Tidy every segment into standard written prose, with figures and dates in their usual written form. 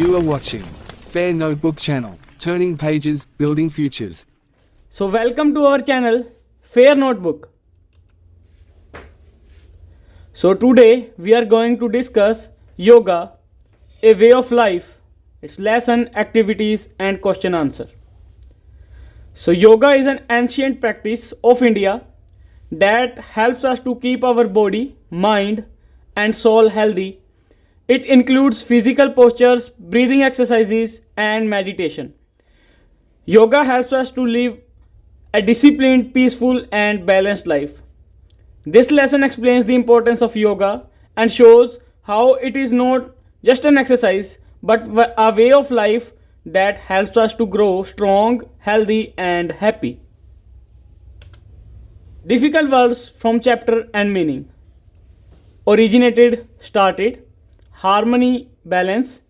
You are watching Fair Notebook channel, turning pages, building futures. So welcome to our channel Fair Notebook. So today we are going to discuss yoga, a way of life, its lesson, activities and question answer. So yoga is an ancient practice of India that helps us to keep our body, mind and soul healthy. It includes physical postures, breathing exercises and meditation. Yoga helps us to live a disciplined, peaceful and balanced life. This lesson explains the importance of yoga and shows how it is not just an exercise but a way of life that helps us to grow strong, healthy and happy. Difficult words from chapter and meaning. Originated, started. Harmony, balance.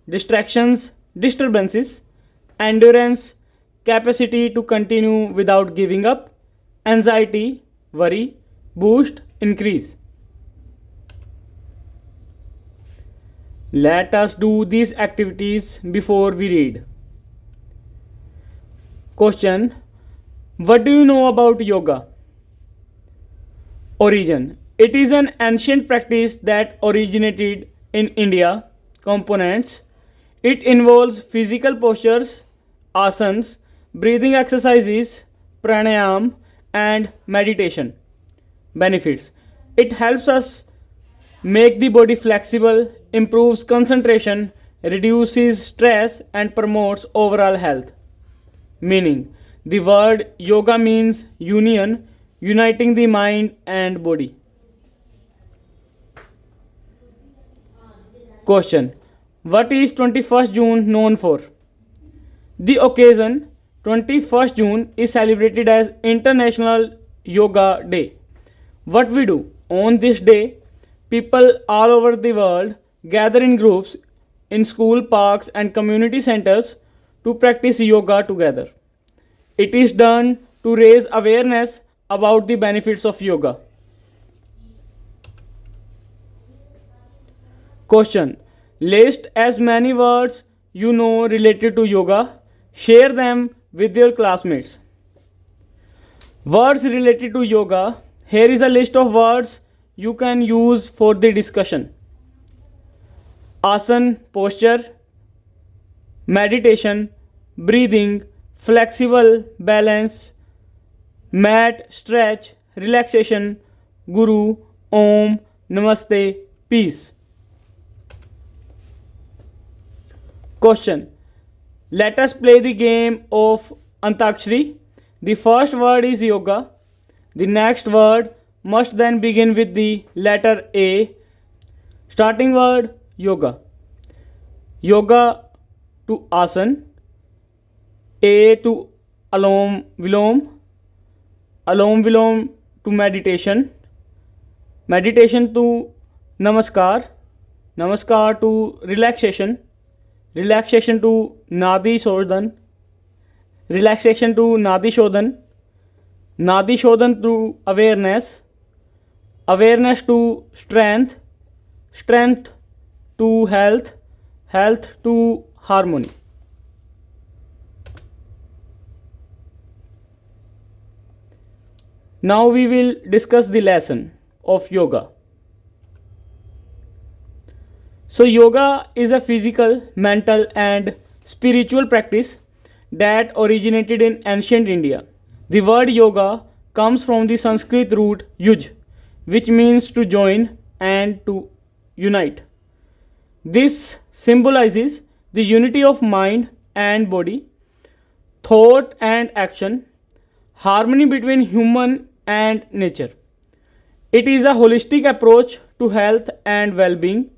Distractions, disturbances. Endurance, capacity to continue without giving up. Anxiety, worry. Boost, increase. Let us do these activities before we read. Question: what do you know about yoga? Origin: it is an ancient practice that originated in India. Components: it involves physical postures, asanas, breathing exercises, pranayam and meditation. Benefits: it helps us make the body flexible, improves concentration, reduces stress and promotes overall health. Meaning: the word yoga means union, uniting the mind and body. Question: what is 21st June known for? The occasion 21st June is celebrated as International Yoga Day. What we do on this day: people all over the world gather in groups in school, parks and community centers to practice yoga together. It is done to raise awareness about the benefits of yoga. Question: list as many words you know related to yoga. Share them with your classmates. Words related to yoga. Here is a list of words you can use for the discussion. Asana, posture. Meditation, breathing, flexible, balance. Mat, stretch, relaxation. Guru, Om, Namaste, peace. Question: let us play the game of Antakshari. The first word is yoga. The next word must then begin with the letter A. Starting word: yoga. Yoga to asana. A to alom vilom. Alom vilom to meditation. Meditation to namaskar. Namaskar to relaxation. Relaxation to Nadi Shodhan. Relaxation to Nadi Shodhan. Nadi Shodhan to awareness. Awareness to strength. Strength to health. Health to harmony. Now we will discuss the lesson of yoga. So yoga is a physical, mental and spiritual practice that originated in ancient India. The word yoga comes from the Sanskrit root yuj, which means to join and to unite. This symbolizes the unity of mind and body, thought and action, harmony between human and nature. It is a holistic approach to health and well-being.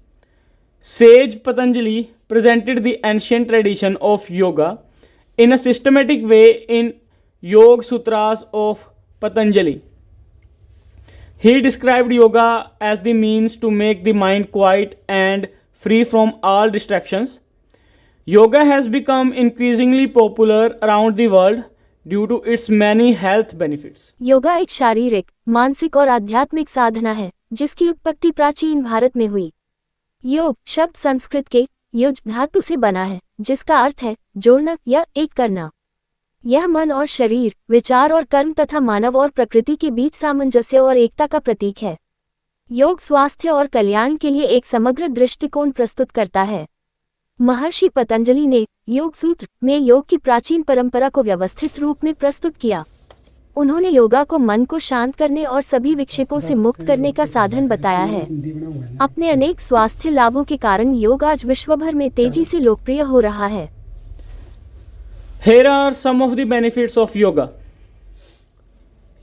Sage Patanjali presented the ancient tradition of yoga in a systematic way in Yoga Sutras of Patanjali. He described yoga as the means to make the mind quiet and free from all distractions. Yoga has become increasingly popular around the world due to its many health benefits. Yoga एक शारीरिक, मानसिक और आध्यात्मिक साधना है जिसकी उत्पत्ति प्राचीन भारत में हुई। योग शब्द संस्कृत के युज धातु से बना है, जिसका अर्थ है जोड़ना या एक करना। यह मन और शरीर, विचार और कर्म तथा मानव और प्रकृति के बीच सामंजस्य और एकता का प्रतीक है। योग स्वास्थ्य और कल्याण के लिए एक समग्र दृष्टिकोण प्रस्तुत करता है। महर्षि पतंजलि ने योग सूत्र में योग की प्राचीन परंपरा को व्यवस्थित रूप में प्रस्तुत किया। उन्होंने योगा को मन को शांत करने और सभी विक्षेपों से मुक्त करने का साधन बताया है। अपने अनेक स्वास्थ्य लाभों के कारण योग आज विश्व भर में तेजी से लोकप्रिय हो रहा है। Here are some of the benefits of yoga.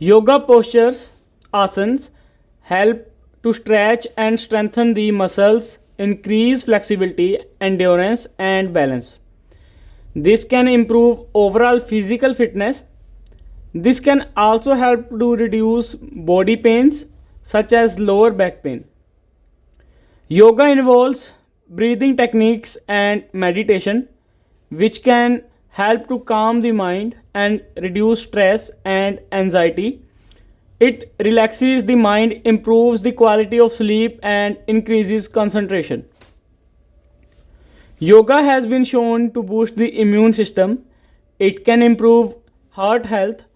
Yoga postures, asanas, help to stretch and strengthen the muscles, increase flexibility, endurance, and balance. This can improve overall physical fitness. This can also help to reduce body pains such as lower back pain. Yoga involves breathing techniques and meditation, which can help to calm the mind and reduce stress and anxiety. It relaxes the mind, improves the quality of sleep, and increases concentration. Yoga has been shown to boost the immune system. It can improve heart health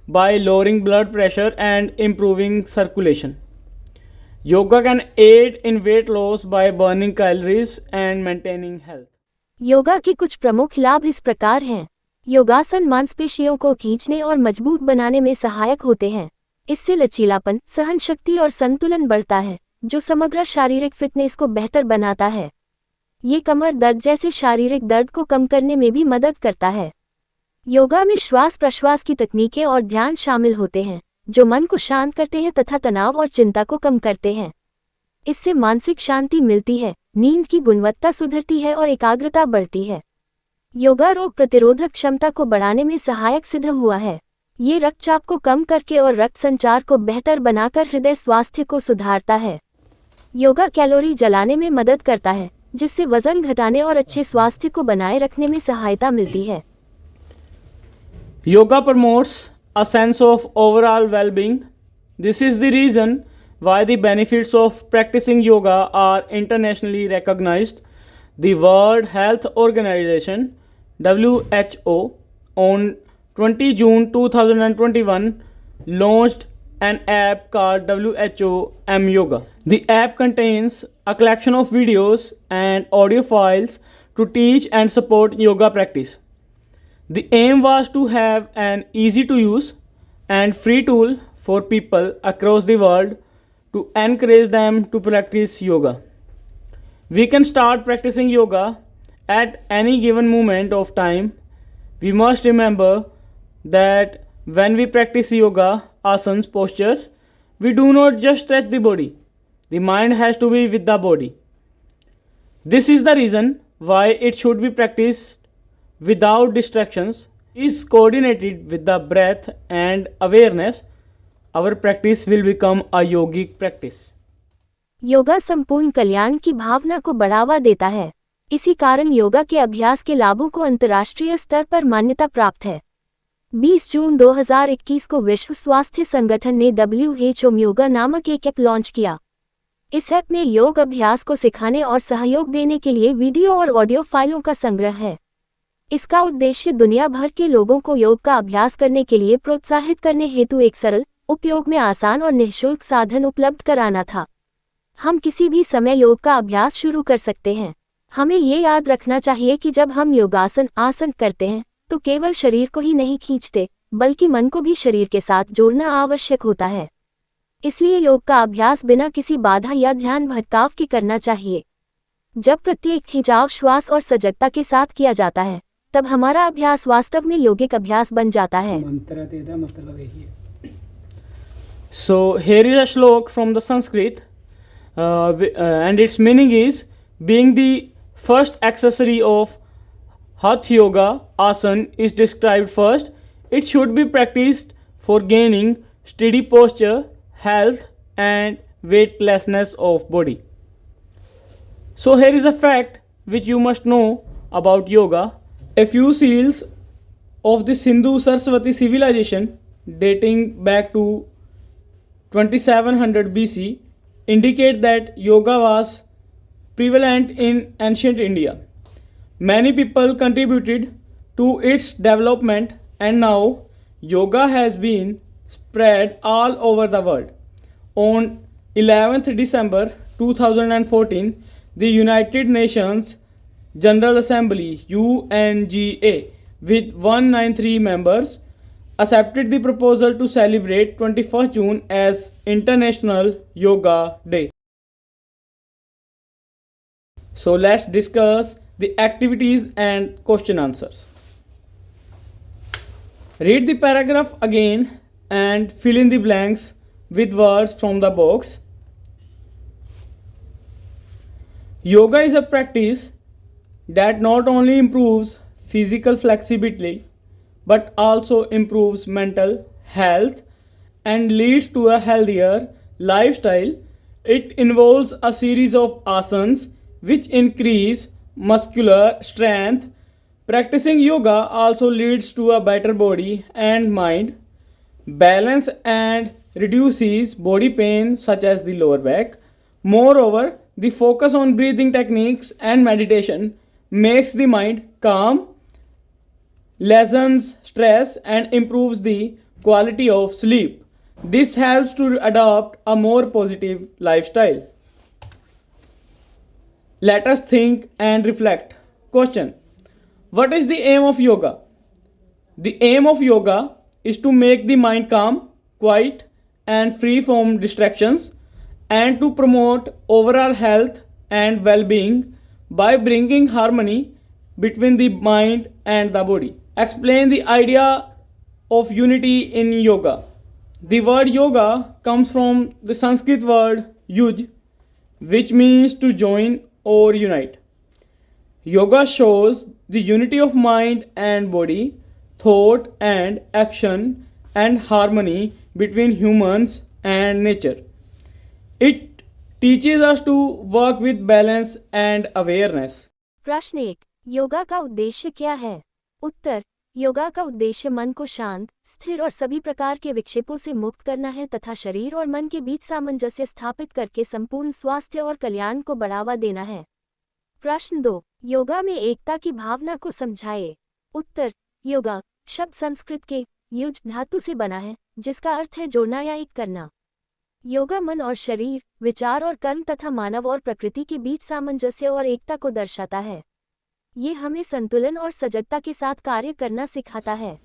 by lowering blood pressure and improving circulation. Yoga can aid in weight loss by burning calories and maintaining health. Yoga के कुछ प्रमुख लाभ इस प्रकार हैं। योगासन मांसपेशियों को खींचने और मजबूत बनाने में सहायक होते हैं। इससे लचीलापन, सहन शक्ति और संतुलन बढ़ता है, जो समग्र शारीरिक फिटनेस को बेहतर बनाता है। ये कमर दर्द जैसे शारीरिक दर्द को कम करने में भी मदद करता है। योगा में श्वास प्रश्वास की तकनीकें और ध्यान शामिल होते हैं, जो मन को शांत करते हैं तथा तनाव और चिंता को कम करते हैं। इससे मानसिक शांति मिलती है, नींद की गुणवत्ता सुधरती है और एकाग्रता बढ़ती है। योगा रोग प्रतिरोधक क्षमता को बढ़ाने में सहायक सिद्ध हुआ है। ये रक्तचाप को कम करके और रक्त संचार को बेहतर बनाकर हृदय स्वास्थ्य को सुधारता है। योगा कैलोरी जलाने में मदद करता है, जिससे वजन घटाने और अच्छे स्वास्थ्य को बनाए रखने में सहायता मिलती है। Yoga promotes a sense of overall well-being. This is the reason why the benefits of practicing yoga are internationally recognized. The World Health Organization (WHO) on 20 June 2021 launched an app called WHO M Yoga. The app contains a collection of videos and audio files to teach and support yoga practice. The aim was to have an easy to use and free tool for people across the world to encourage them to practice yoga. We can start practicing yoga at any given moment of time. We must remember that when we practice yoga asanas postures, we do not just stretch the body. The mind has to be with the body. This is the reason why it should be practiced without distractions, is coordinated with the breath and awareness. Our practice will become a yogic practice. Yoga संपूर्ण कल्याण की भावना को बढ़ावा देता है। इसी कारण योगा के अभ्यास के लाभों को अंतर्राष्ट्रीय स्तर पर मान्यता प्राप्त है। 20 जून 2021 को विश्व स्वास्थ्य संगठन ने WHO योगा नामक एक ऐप लॉन्च किया। इस ऐप में योग अभ्यास को सिखाने और सहयोग देने के लिए वीडियो और ऑडियो फाइलों का संग्रह है। इसका उद्देश्य दुनिया भर के लोगों को योग का अभ्यास करने के लिए प्रोत्साहित करने हेतु एक सरल, उपयोग में आसान और निःशुल्क साधन उपलब्ध कराना था। हम किसी भी समय योग का अभ्यास शुरू कर सकते हैं। हमें ये याद रखना चाहिए कि जब हम योगासन आसन करते हैं तो केवल शरीर को ही नहीं खींचते, बल्कि मन को भी शरीर के साथ जोड़ना आवश्यक होता है। इसलिए योग का अभ्यास बिना किसी बाधा या ध्यान भटकाव के करना चाहिए। जब प्रत्येक खिंचाव श्वास और सजगता के साथ किया जाता है, तब हमारा अभ्यास वास्तव में योगिक अभ्यास बन जाता है। So here is a shlok from the Sanskrit, and its meaning is, being the first accessory of Hatha Yoga, asana is described first. It should be practiced for gaining steady posture, health, and weightlessness of body. So here is a fact which you must know about yoga. A few seals of the Sindhu Saraswati civilization dating back to 2700 BC indicate that yoga was prevalent in ancient India. Many people contributed to its development, and now yoga has been spread all over the world. On 11th December 2014, the United Nations General Assembly UNGA with 193 members accepted the proposal to celebrate 21st June as International Yoga Day. So let's discuss the activities and question answers. Read the paragraph again and fill in the blanks with words from the box. Yoga is a practice that not only improves physical flexibility but also improves mental health and leads to a healthier lifestyle. It involves a series of asanas which increase muscular strength. Practicing yoga also leads to a better body and mind balance and reduces body pain such as the lower back. Moreover, the focus on breathing techniques and meditation makes the mind calm, lessens stress, and improves the quality of sleep. This helps to adopt a more positive lifestyle. Let us think and reflect. Question: what is the aim of yoga? The aim of yoga is to make the mind calm, quiet, and free from distractions, and to promote overall health and well being by bringing harmony between the mind and the body. Explain the idea of unity in yoga. The word yoga comes from the Sanskrit word yuj, which means to join or unite. Yoga shows the unity of mind and body, thought and action, and harmony between humans and nature. It teaches us to work with balance and awareness. प्रश्न 1. योगा का उद्देश्य क्या है? उत्तर: योगा का उद्देश्य मन को शांत, स्थिर और सभी प्रकार के विक्षेपों से मुक्त करना है तथा शरीर और मन के बीच सामंजस्य स्थापित करके संपूर्ण स्वास्थ्य और कल्याण को बढ़ावा देना है। प्रश्न 2. योगा में एकता की भावना को समझाइए। उत्तर: योगा शब्द संस्कृत के युज धातु से बना है, जिसका अर्थ है जोड़ना या एक करना। योगा मन और शरीर, विचार और कर्म तथा मानव और प्रकृति के बीच सामंजस्य और एकता को दर्शाता है। ये हमें संतुलन और सजगता के साथ कार्य करना सिखाता है।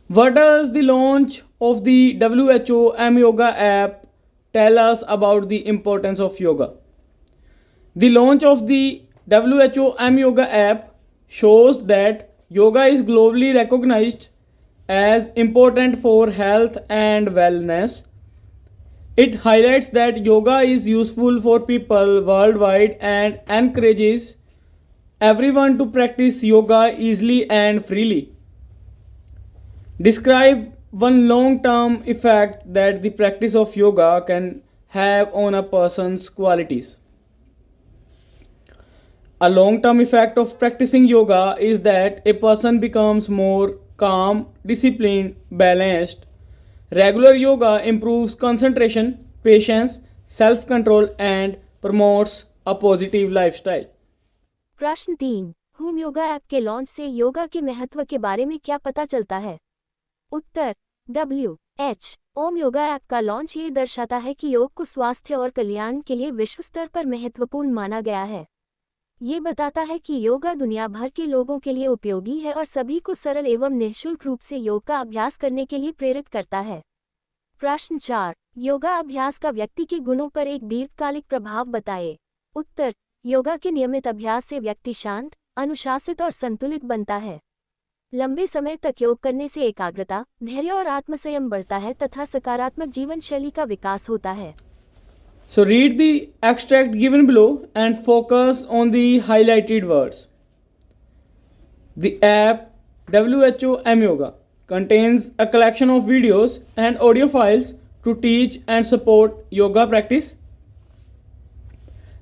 What does the launch of the WHO M Yoga app tell us about the importance of yoga? The launch of the WHO M Yoga app shows that yoga is globally recognized as important for health and wellness. It highlights that yoga is useful for people worldwide and encourages everyone to practice yoga easily and freely. Describe one long-term effect that the practice of yoga can have on a person's qualities. A long-term effect of practicing yoga is that a person becomes more calm, disciplined, balanced. Regular yoga improves concentration, patience, self-control, and promotes a positive lifestyle. प्रश्न 3. Home yoga app के launch से योगा के महत्व के बारे में क्या पता चलता है? उत्तर: WHO ओम योगा ऐप का लॉन्च ये दर्शाता है कि योग को स्वास्थ्य और कल्याण के लिए विश्व स्तर पर महत्वपूर्ण माना गया है। ये बताता है कि योगा दुनिया भर के लोगों के लिए उपयोगी है और सभी को सरल एवं निःशुल्क रूप से योग का अभ्यास करने के लिए प्रेरित करता है। प्रश्न 4. योगा अभ्यास का व्यक्ति के गुणों पर एक दीर्घकालिक प्रभाव बताएं। उत्तर: योगा के नियमित अभ्यास से व्यक्ति शांत, अनुशासित और संतुलित बनता है। लंबे समय तक योग करने से एकाग्रता, धैर्य और आत्मसंयम बढ़ता है तथा सकारात्मक जीवन शैली का विकास होता है। So read the extract given below and focus on the highlighted words. The app WHO M Yoga contains a collection of videos and audio files to teach and support yoga practice.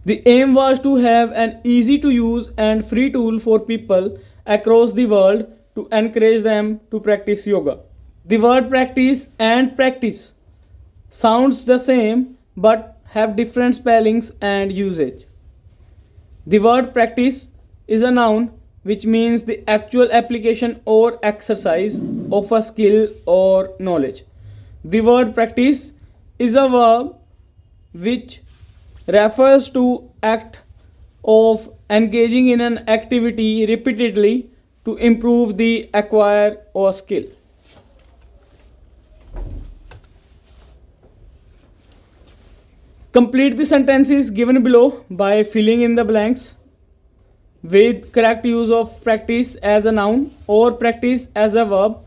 The aim was to have an easy to use and free tool for people across the world to encourage them to practice yoga. The word practice and practice sounds the same but have different spellings and usage. The word practice is a noun which means the actual application or exercise of a skill or knowledge. The word practice is a verb which refers to act of engaging in an activity repeatedly to improve the acquire or skill. Complete the sentences given below by filling in the blanks with correct use of practice as a noun or practice as a verb.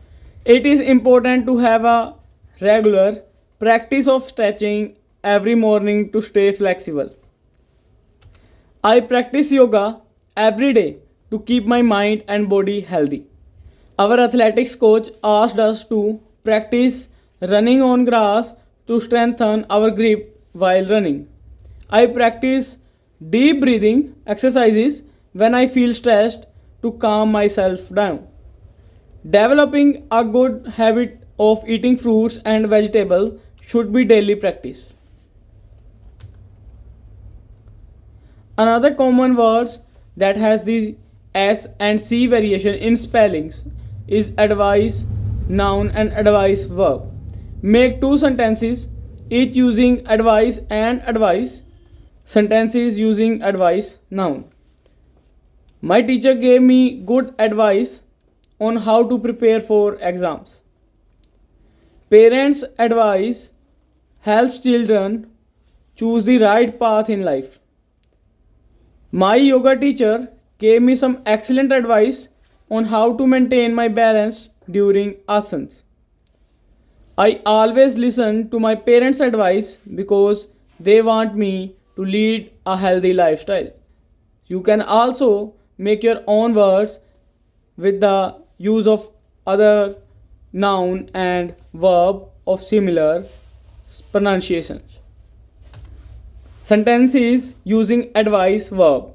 It is important to have a regular practice of stretching every morning to stay flexible. I practice yoga every day to keep my mind and body healthy. Our athletics coach asked us to practice running on grass to strengthen our grip while running. I practice deep breathing exercises when I feel stressed to calm myself down. Developing a good habit of eating fruits and vegetables should be daily practice. Another common words that has the S and C variation in spellings is advice noun and advice verb. Make two sentences each using advice and advice. Sentences using advice noun. My teacher gave me good advice on how to prepare for exams. Parents' advice helps children choose the right path in life. My yoga teacher gave me some excellent advice on how to maintain my balance during asanas. I always listen to my parents' advice because they want me to lead a healthy lifestyle. You can also make your own words with the use of other noun and verb of similar pronunciations. Sentences using advice verb.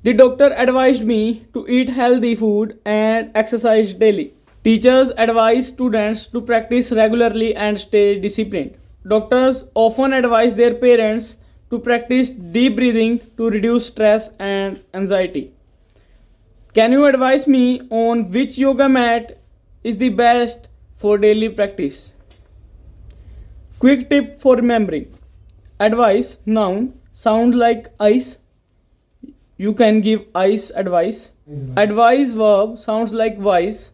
The doctor advised me to eat healthy food and exercise daily. Teachers advise students to practice regularly and stay disciplined. Doctors often advise their parents to practice deep breathing to reduce stress and anxiety. Can you advise me on which yoga mat is the best for daily practice? Quick tip for remembering. Advice noun sound like ice. You can give ice advice. Advise verb sounds like wise.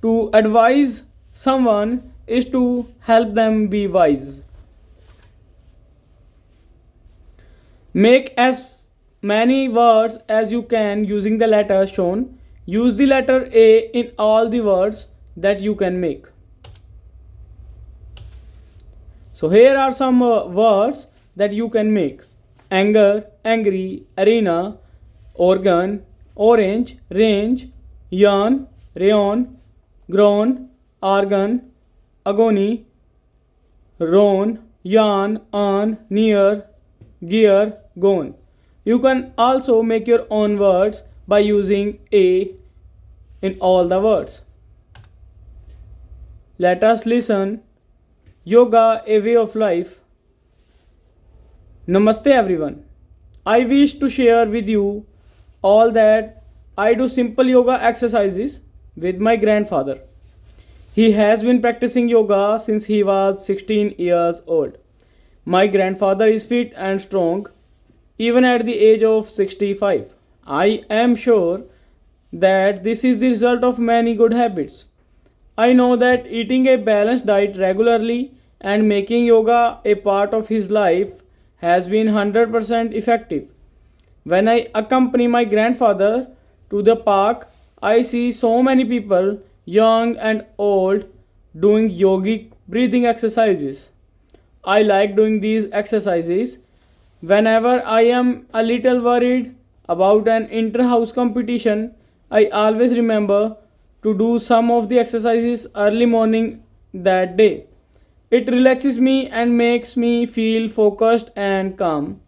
To advise someone is to help them be wise. Make as many words as you can using the letters shown. Use the letter A in all the words that you can make. So here are some words that you can make. Anger, angry, arena, organ, orange, range, yarn, rayon, groan, organ, agony, roan, yarn, on, near, gear, gone. You can also make your own words by using A in all the words. Let us listen. Yoga, a way of life. Namaste everyone. I wish to share with you all that I do simple yoga exercises with my grandfather. He has been practicing yoga since he was 16 years old. My grandfather is fit and strong even at the age of 65. I am sure that this is the result of many good habits. I know that eating a balanced diet regularly and making yoga a part of his life has been 100% effective. When I accompany my grandfather to the park, I see so many people, young and old, doing yogic breathing exercises. I like doing these exercises whenever I am a little worried about an inter-house competition. I always remember to do some of the exercises early morning that day. It relaxes me and makes me feel focused and calm.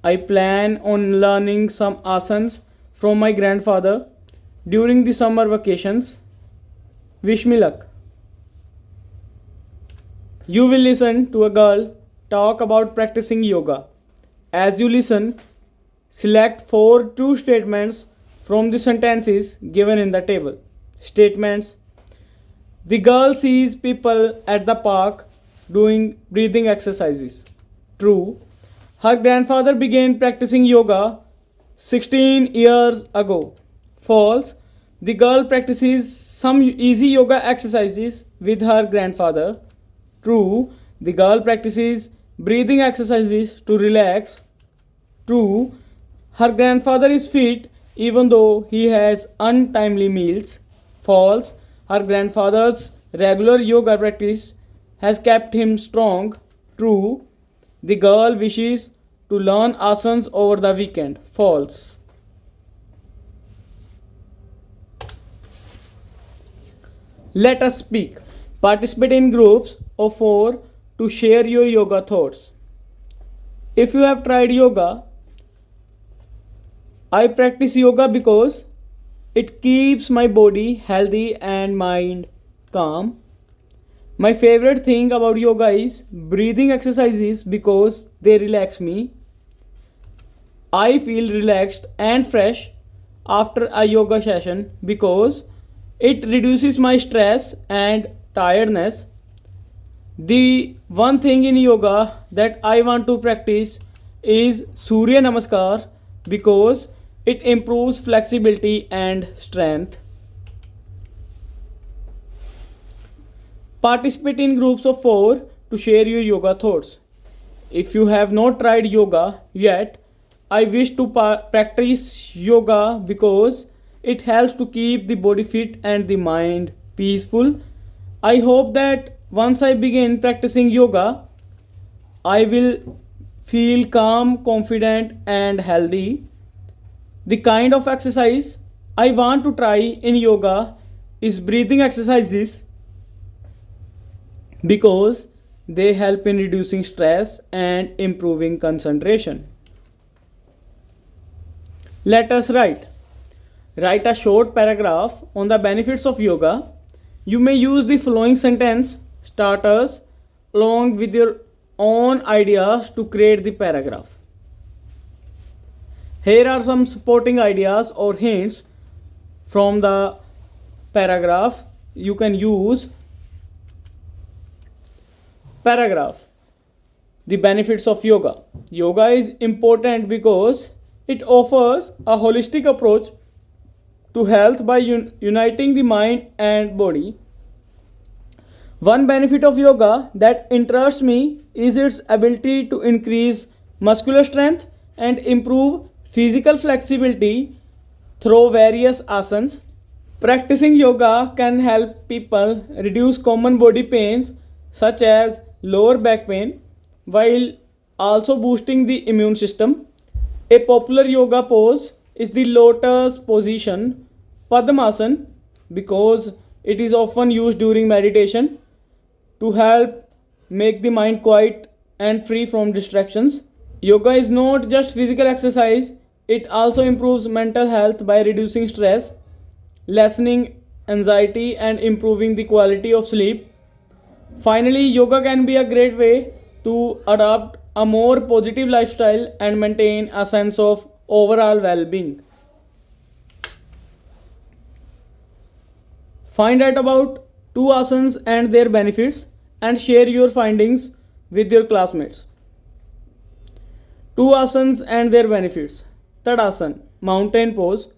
I plan on learning some asanas from my grandfather during the summer vacations. Wish me luck. You will listen to a girl talk about practicing yoga. As you listen, Select 4 true statements from the sentences given in the table. Statements: the girl sees people at the park doing breathing exercises. True. Her grandfather began practicing yoga 16 years ago. False. The girl practices some easy yoga exercises with her grandfather. True. The girl practices breathing exercises to relax. True. Her grandfather is fit even though he has untimely meals. False. Her grandfather's regular yoga practice has kept him strong. True. The girl wishes to learn asanas over the weekend. False. Let us speak. Participate in groups of 4 to share your yoga thoughts. If you have tried yoga, I practice yoga because it keeps my body healthy and mind calm. My favorite thing about yoga is breathing exercises because they relax me. I feel relaxed and fresh after a yoga session because it reduces my stress and tiredness. The one thing in yoga that I want to practice is Surya Namaskar because it improves flexibility and strength. Participate in groups of 4 to share your yoga thoughts. If you have not tried yoga yet, I wish to practice yoga because it helps to keep the body fit and the mind peaceful. I hope that once I begin practicing yoga, I will feel calm, confident, and healthy. The kind of exercise I want to try in yoga is breathing exercises because they help in reducing stress and improving concentration. Let us write. Write a short paragraph on the benefits of yoga. You may use the following sentence starters along with your own ideas to create the paragraph. Here are some supporting ideas or hints from the paragraph you can use. Paragraph. The benefits of yoga. Yoga is important because it offers a holistic approach to health by uniting the mind and body. One benefit of yoga that interests me is its ability to increase muscular strength and improve physical flexibility through various asanas. Practicing yoga can help people reduce common body pains such as lower back pain while also boosting the immune system. A popular yoga pose is the lotus position, Padmasana, because it is often used during meditation to help make the mind quiet and free from distractions. Yoga is not just physical exercise, it also improves mental health by reducing stress, lessening anxiety, and improving the quality of sleep. Finally, yoga can be a great way to adopt a more positive lifestyle and maintain a sense of overall well being. Find out about 2 asanas and their benefits and share your findings with your classmates. 2 asanas and their benefits. Tadasana, mountain pose.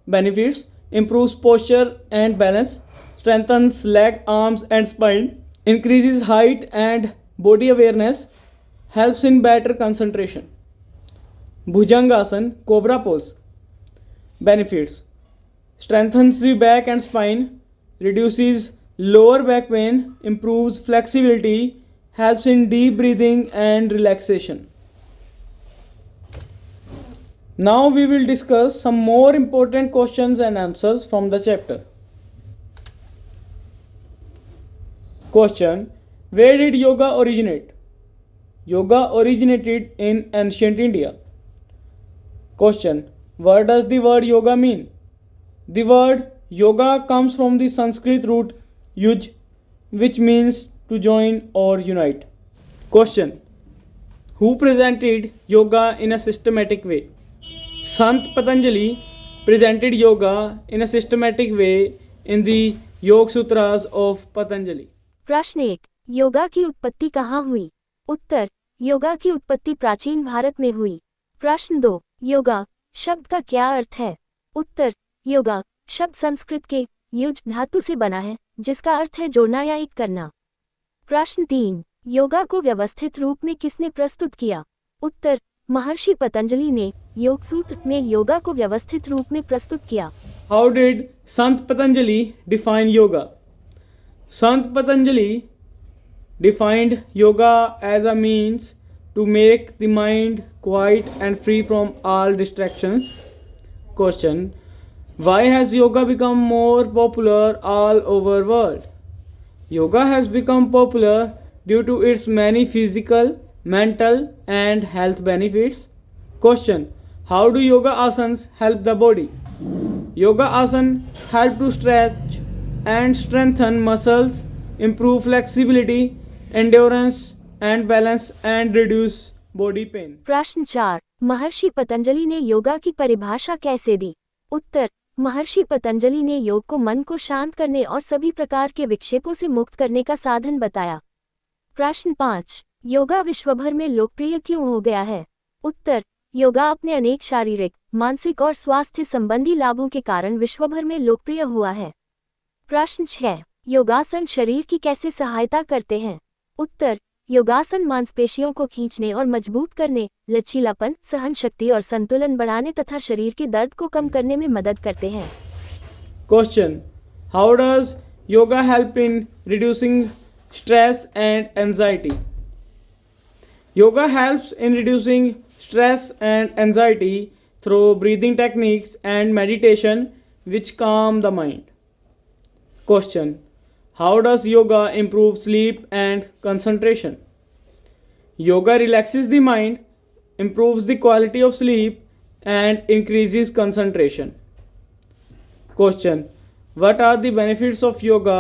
Benefits: improves posture and balance, strengthens leg, arms, and spine, increases height and body awareness, helps in better concentration. Bhujangasana, cobra pose. Benefits: strengthens the back and spine, reduces lower back pain, improves flexibility, helps in deep breathing and relaxation. Now we will discuss some more important questions and answers from the chapter. Question: where did yoga originate? Yoga originated in ancient India. Question: what does the word yoga mean? The word yoga comes from the Sanskrit root yuj, which means to join or unite. Question: who presented yoga in a systematic way? Sant Patanjali presented yoga in a systematic way in the Yoga Sutras of Patanjali. प्रश्न 1, योगा की उत्पत्ति कहाँ हुई? उत्तर, योगा की उत्पत्ति प्राचीन भारत में हुई। प्रश्न 2, योगा शब्द का क्या अर्थ है? उत्तर, योगा शब्द संस्कृत के युज धातु से बना है, जिसका अर्थ है जोड़ना या एक करना। प्रश्न 3, योगा को व्यवस्थित रूप में किसने प्रस्तुत किया? उत्तर, महर्षि पतंजलि ने योग सूत्र में योगा को व्यवस्थित रूप में प्रस्तुत किया। How did Sant Patanjali define yoga? Sant Patanjali defined yoga as a means to make the mind quiet and free from all distractions. Question: why has yoga become more popular all over world? Yoga has become popular due to its many physical, mental and health benefits. Question: how do yoga asanas help the body? Yoga asana help to stretch and strengthen muscles, improve flexibility, endurance and balance and reduce body pain. प्रश्न 4, महर्षि पतंजलि ने योगा की परिभाषा कैसे दी? उत्तर, महर्षि पतंजलि ने योग को मन को शांत करने और सभी प्रकार के विक्षेपों से मुक्त करने का साधन बताया। प्रश्न 5, योगा विश्वभर में लोकप्रिय क्यों हो गया है? उत्तर, योगा अपने अनेक शारीरिक, मानसिक और स्वास्थ्य संबंधी लाभों के कारण विश्वभर में लोकप्रिय हुआ है। प्रश्न 6, योगासन शरीर की कैसे सहायता करते हैं? उत्तर, योगासन मांसपेशियों को खींचने और मजबूत करने, लचीलापन, सहन शक्ति और संतुलन बढ़ाने तथा शरीर के दर्द को कम करने में मदद करते हैं। Question: how does yoga help in reducing stress and anxiety? Yoga helps in reducing stress and anxiety through breathing techniques and meditation which calm the mind. Question: how does yoga improve sleep and concentration? Yoga relaxes the mind, improves the quality of sleep and increases concentration. Question: what are the benefits of yoga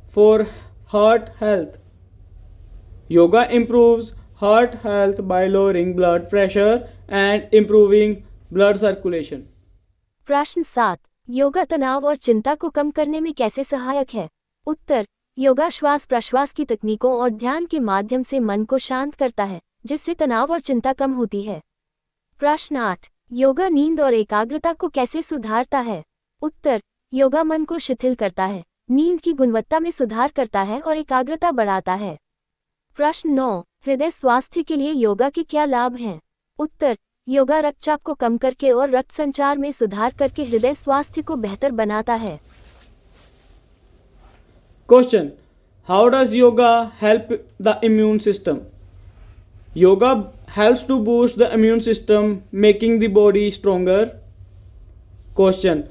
for heart health? Yoga improves heart health by lowering blood pressure and improving blood circulation. प्रश्न 7, योगा तनाव और चिंता को कम करने में कैसे सहायक है? उत्तर, योगा श्वास प्रश्वास की तकनीकों और ध्यान के माध्यम से मन को शांत करता है, जिससे तनाव और चिंता कम होती है। प्रश्न 8, योगा नींद और एकाग्रता को कैसे सुधारता है? उत्तर, योगा मन को शिथिल करता है, नींद की गुणवत्ता में सुधार करता है और एकाग्रता बढ़ाता है। प्रश्न 9, हृदय स्वास्थ्य के लिए योगा के क्या लाभ हैं? उत्तर, योगा रक्तचाप को कम करके और रक्त संचार में सुधार करके हृदय स्वास्थ्य को बेहतर बनाता है। Question: how does yoga help the immune system? Yoga helps to boost the immune system, making the body stronger. Question: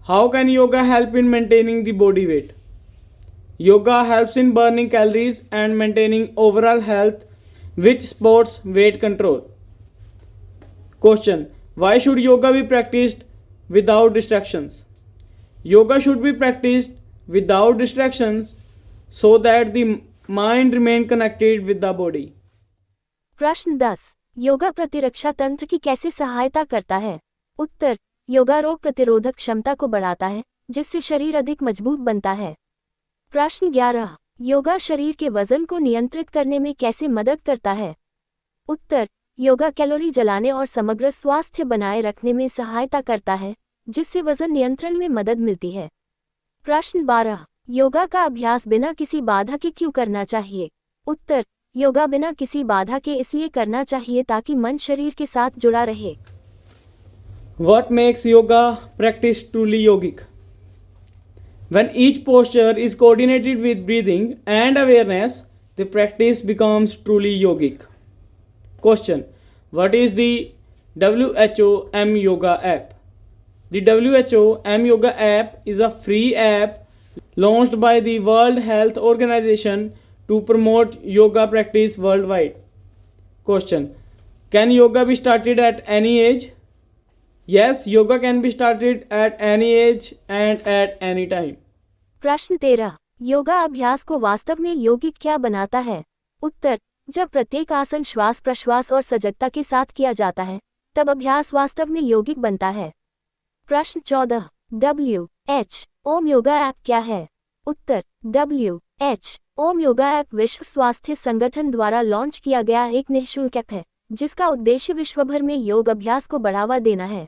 how can yoga help in maintaining the body weight? Yoga helps in burning calories and maintaining overall health, which supports weight control. Question: why should yoga be practiced without distractions? Yoga should be practiced without distractions so that the mind remain connected with the body. प्रश्न 10, योगा प्रतिरक्षा तंत्र की कैसे सहायता करता है? उत्तर, योगा रोग प्रतिरोधक क्षमता को बढ़ाता है, जिससे शरीर अधिक मजबूत बनता है। प्रश्न 11, योगा शरीर के वजन को नियंत्रित करने में कैसे मदद करता है? उत्तर, योगा कैलोरी जलाने और समग्र स्वास्थ्य बनाए रखने में सहायता करता है, जिससे वजन नियंत्रण में मदद मिलती है। प्रश्न 12, योगा का अभ्यास बिना किसी बाधा के क्यों करना चाहिए? उत्तर, योगा बिना किसी बाधा के इसलिए करना चाहिए ताकि मन शरीर के साथ जुड़ा रहे। What makes yoga practice truly yogic? When each posture is coordinated with breathing and awareness, the practice becomes truly yogic. Question: what is the WHO M Yoga app? The WHO M Yoga app is a free app launched by the World Health Organization to promote yoga practice worldwide. Question: can yoga be started at any age? Yes, yoga can be started at any age and at any time. प्रश्न 13, योगा अभ्यास को वास्तव में यौगिक क्या बनाता है? उत्तर, जब प्रत्येक आसन श्वास प्रश्वास और सजगता के साथ किया जाता है, तब अभ्यास वास्तव में यौगिक बनता है। प्रश्न 14। WHO योगा ऐप क्या है? उत्तर WHO योगा ऐप विश्व स्वास्थ्य संगठन द्वारा लॉन्च किया गया एक निःशुल्क ऐप है, जिसका उद्देश्य विश्व भर में योग अभ्यास को बढ़ावा देना है।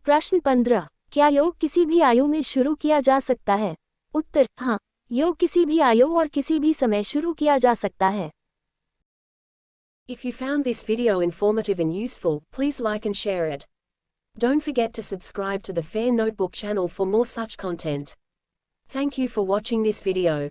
प्रश्न 15। क्या योग किसी भी आयु में शुरू किया जा सकता है? उत्तर हाँ, योग किसी भी आयु और किसी भी समय शुरू किया जा सकता है। If you found this video informative and useful, please like and share it. Don't forget to subscribe to the Fair Notebook channel for more such content. Thank you for watching this video.